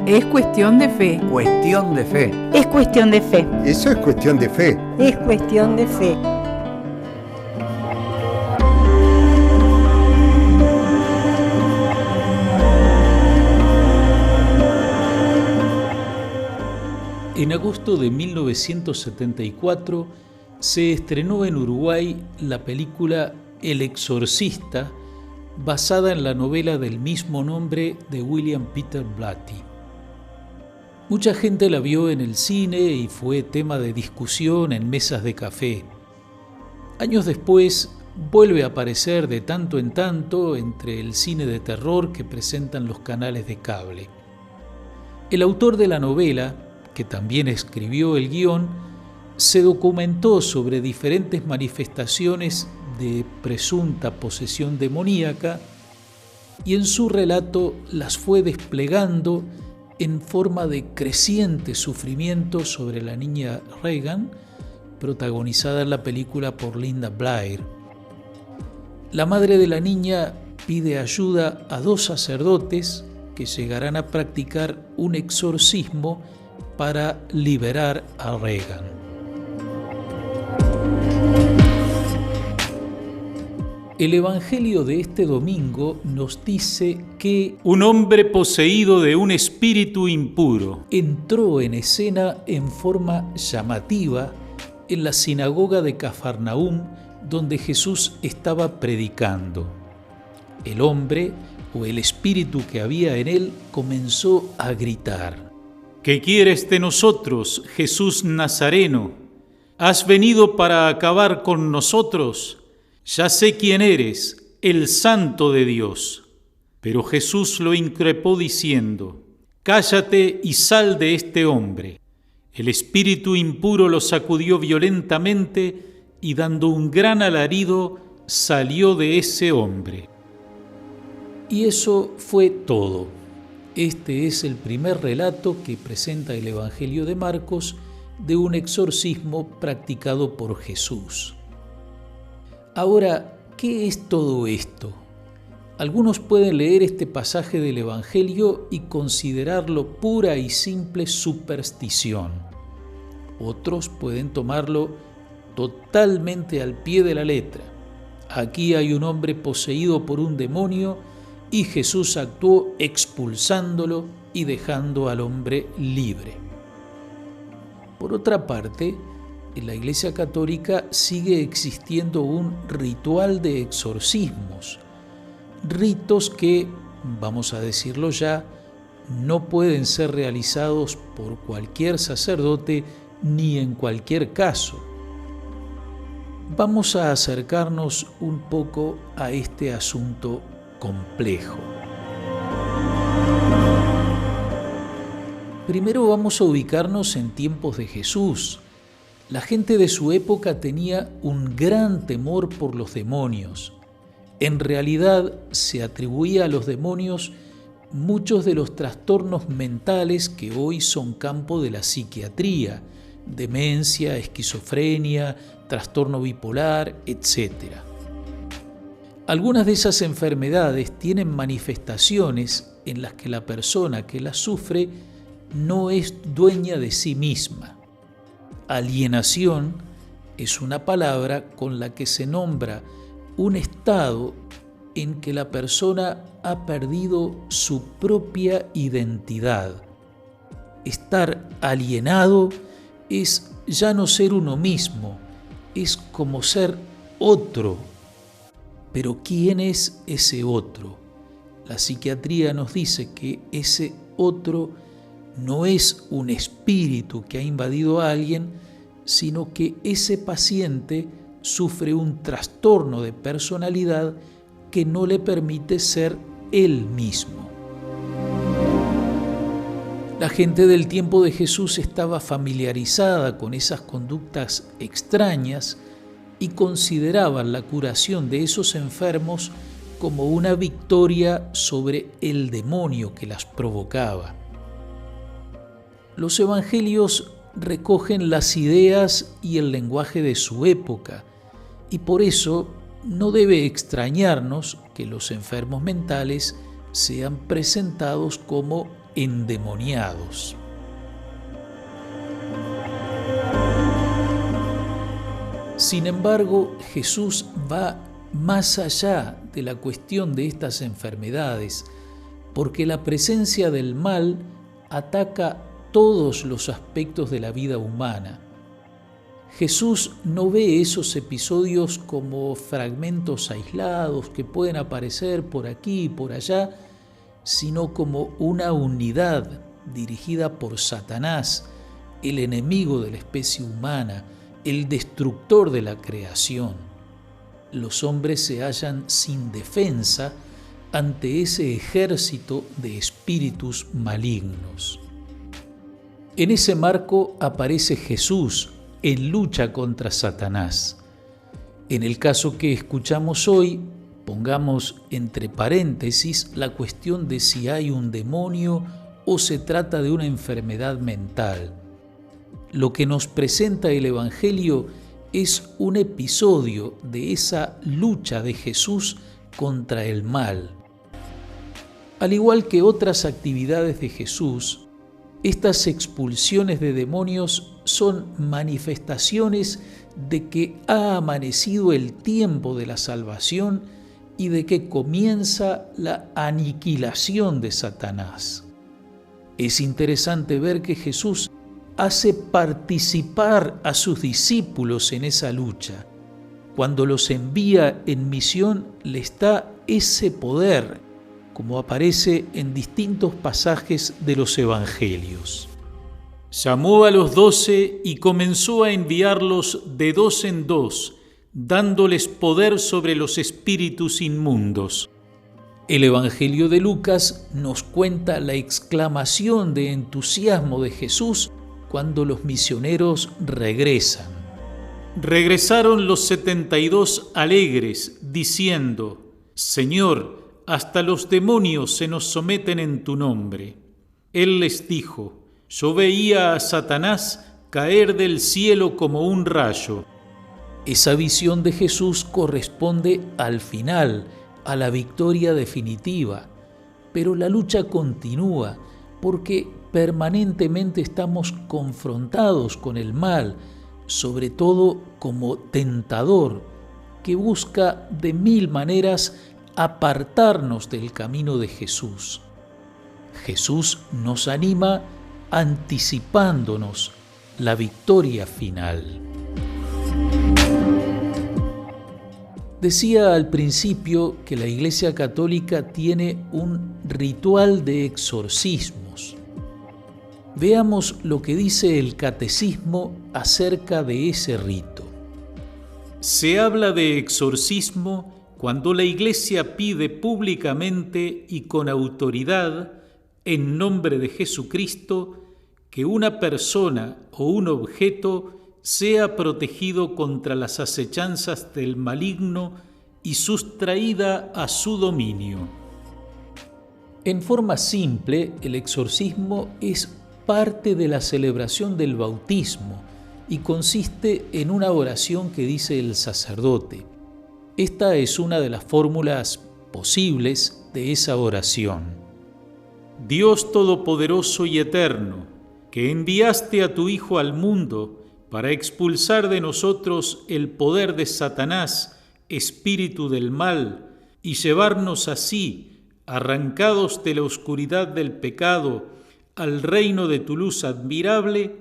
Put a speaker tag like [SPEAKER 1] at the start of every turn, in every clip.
[SPEAKER 1] Es cuestión de fe.
[SPEAKER 2] Cuestión de fe.
[SPEAKER 3] Es cuestión de fe.
[SPEAKER 4] Eso es cuestión de fe.
[SPEAKER 3] Es cuestión de fe.
[SPEAKER 5] En agosto de 1974 se estrenó en Uruguay la película El Exorcista, basada en la novela del mismo nombre de William Peter Blatty. Mucha gente la vio en el cine y fue tema de discusión en mesas de café. Años después vuelve a aparecer de tanto en tanto entre el cine de terror que presentan los canales de cable. El autor de la novela, que también escribió el guión, se documentó sobre diferentes manifestaciones de presunta posesión demoníaca y en su relato las fue desplegando en forma de creciente sufrimiento sobre la niña Regan, protagonizada en la película por Linda Blair. La madre de la niña pide ayuda a 2 sacerdotes que llegarán a practicar un exorcismo para liberar a Regan. El Evangelio de este domingo nos dice que un hombre poseído de un espíritu impuro entró en escena en forma llamativa en la sinagoga de Cafarnaúm, donde Jesús estaba predicando. El hombre, o el espíritu que había en él, comenzó a gritar: ¿Qué quieres de nosotros, Jesús Nazareno? ¿Has venido para acabar con nosotros? Ya sé quién eres, el Santo de Dios. Pero Jesús lo increpó diciendo: Cállate y sal de este hombre. El espíritu impuro lo sacudió violentamente y dando un gran alarido salió de ese hombre. Y eso fue todo. Este es el primer relato que presenta el Evangelio de Marcos de un exorcismo practicado por Jesús. Ahora, ¿qué es todo esto? Algunos pueden leer este pasaje del Evangelio y considerarlo pura y simple superstición. Otros pueden tomarlo totalmente al pie de la letra. Aquí hay un hombre poseído por un demonio y Jesús actuó expulsándolo y dejando al hombre libre. Por otra parte, en la Iglesia Católica sigue existiendo un ritual de exorcismos, ritos que, vamos a decirlo ya, no pueden ser realizados por cualquier sacerdote ni en cualquier caso. Vamos a acercarnos un poco a este asunto complejo. Primero vamos a ubicarnos en tiempos de Jesús. La gente de su época tenía un gran temor por los demonios. En realidad se atribuía a los demonios muchos de los trastornos mentales que hoy son campo de la psiquiatría: demencia, esquizofrenia, trastorno bipolar, etc. Algunas de esas enfermedades tienen manifestaciones en las que la persona que las sufre no es dueña de sí misma. Alienación es una palabra con la que se nombra un estado en que la persona ha perdido su propia identidad. Estar alienado es ya no ser uno mismo, es como ser otro. Pero ¿quién es ese otro? La psiquiatría nos dice que ese otro no es un espíritu que ha invadido a alguien, sino que ese paciente sufre un trastorno de personalidad que no le permite ser él mismo. La gente del tiempo de Jesús estaba familiarizada con esas conductas extrañas y consideraban la curación de esos enfermos como una victoria sobre el demonio que las provocaba. Los evangelios recogen las ideas y el lenguaje de su época, y por eso no debe extrañarnos que los enfermos mentales sean presentados como endemoniados. Sin embargo, Jesús va más allá de la cuestión de estas enfermedades, porque la presencia del mal ataca todos los aspectos de la vida humana. Jesús no ve esos episodios como fragmentos aislados que pueden aparecer por aquí y por allá, sino como una unidad dirigida por Satanás, el enemigo de la especie humana, el destructor de la creación. Los hombres se hallan sin defensa ante ese ejército de espíritus malignos. En ese marco aparece Jesús en lucha contra Satanás. En el caso que escuchamos hoy, pongamos entre paréntesis la cuestión de si hay un demonio o se trata de una enfermedad mental. Lo que nos presenta el Evangelio es un episodio de esa lucha de Jesús contra el mal. Al igual que otras actividades de Jesús, estas expulsiones de demonios son manifestaciones de que ha amanecido el tiempo de la salvación y de que comienza la aniquilación de Satanás. Es interesante ver que Jesús hace participar a sus discípulos en esa lucha. Cuando los envía en misión, les da ese poder, como aparece en distintos pasajes de los Evangelios. Llamó a los 12 y comenzó a enviarlos de 2 en 2, dándoles poder sobre los espíritus inmundos. El Evangelio de Lucas nos cuenta la exclamación de entusiasmo de Jesús cuando los misioneros regresan. Regresaron los 72 alegres, diciendo: Señor, hasta los demonios se nos someten en tu nombre. Él les dijo: Yo veía a Satanás caer del cielo como un rayo. Esa visión de Jesús corresponde al final, a la victoria definitiva. Pero la lucha continúa porque permanentemente estamos confrontados con el mal, sobre todo como tentador, que busca de mil maneras apartarnos del camino de Jesús. Jesús nos anima anticipándonos la victoria final. Decía al principio que la Iglesia Católica tiene un ritual de exorcismos. Veamos lo que dice el Catecismo acerca de ese rito. Se habla de exorcismo cuando la Iglesia pide públicamente y con autoridad, en nombre de Jesucristo, que una persona o un objeto sea protegido contra las acechanzas del maligno y sustraída a su dominio. En forma simple, el exorcismo es parte de la celebración del bautismo y consiste en una oración que dice el sacerdote. Esta es una de las fórmulas posibles de esa oración. Dios Todopoderoso y Eterno, que enviaste a tu Hijo al mundo para expulsar de nosotros el poder de Satanás, espíritu del mal, y llevarnos así, arrancados de la oscuridad del pecado, al reino de tu luz admirable,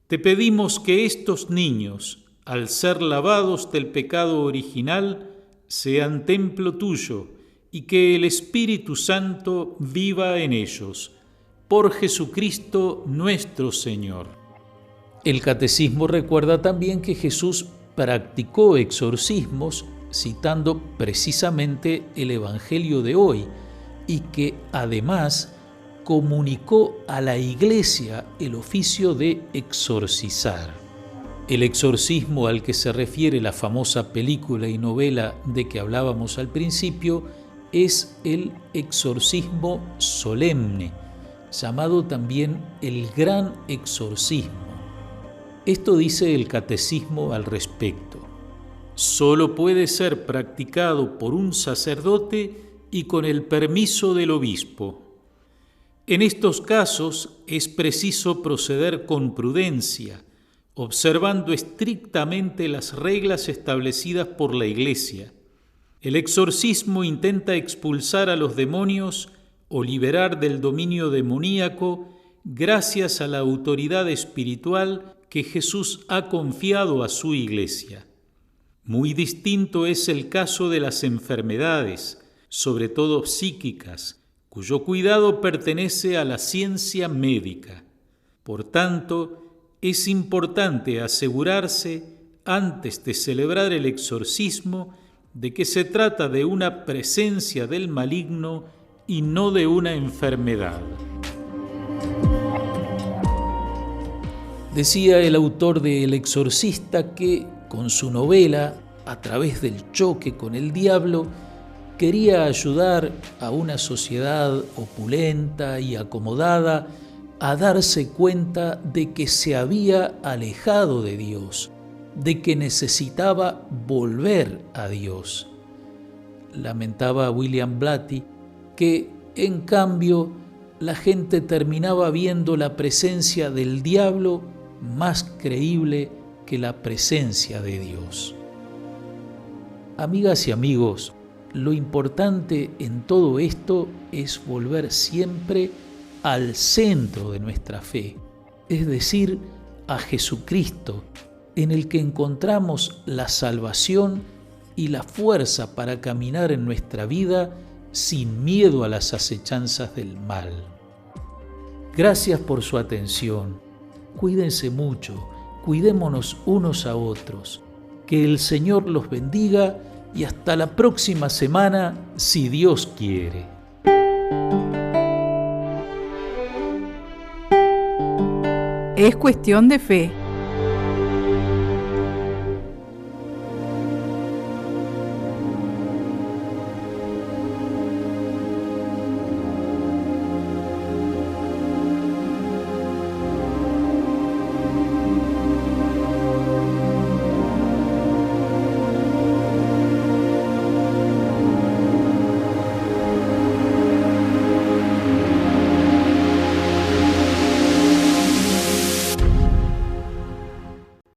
[SPEAKER 5] te pedimos que estos niños, al ser lavados del pecado original, sean templo tuyo y que el Espíritu Santo viva en ellos. Por Jesucristo nuestro Señor. El Catecismo recuerda también que Jesús practicó exorcismos citando precisamente el Evangelio de hoy y que además comunicó a la Iglesia el oficio de exorcizar. El exorcismo al que se refiere la famosa película y novela de que hablábamos al principio es el exorcismo solemne, llamado también el gran exorcismo. Esto dice el Catecismo al respecto. Solo puede ser practicado por un sacerdote y con el permiso del obispo. En estos casos es preciso proceder con prudencia, observando estrictamente las reglas establecidas por la Iglesia. El exorcismo intenta expulsar a los demonios o liberar del dominio demoníaco gracias a la autoridad espiritual que Jesús ha confiado a su Iglesia. Muy distinto es el caso de las enfermedades, sobre todo psíquicas, cuyo cuidado pertenece a la ciencia médica. Por tanto, es importante asegurarse, antes de celebrar el exorcismo, de que se trata de una presencia del maligno y no de una enfermedad. Decía el autor de El Exorcista que, con su novela, a través del choque con el diablo, quería ayudar a una sociedad opulenta y acomodada a darse cuenta de que se había alejado de Dios, de que necesitaba volver a Dios. Lamentaba William Blatty que, en cambio, la gente terminaba viendo la presencia del diablo más creíble que la presencia de Dios. Amigas y amigos, lo importante en todo esto es volver siempre al centro de nuestra fe, es decir, a Jesucristo, en el que encontramos la salvación y la fuerza para caminar en nuestra vida sin miedo a las acechanzas del mal. Gracias por su atención. Cuídense mucho, cuidémonos unos a otros. Que el Señor los bendiga y hasta la próxima semana, si Dios quiere.
[SPEAKER 3] Es cuestión de fe.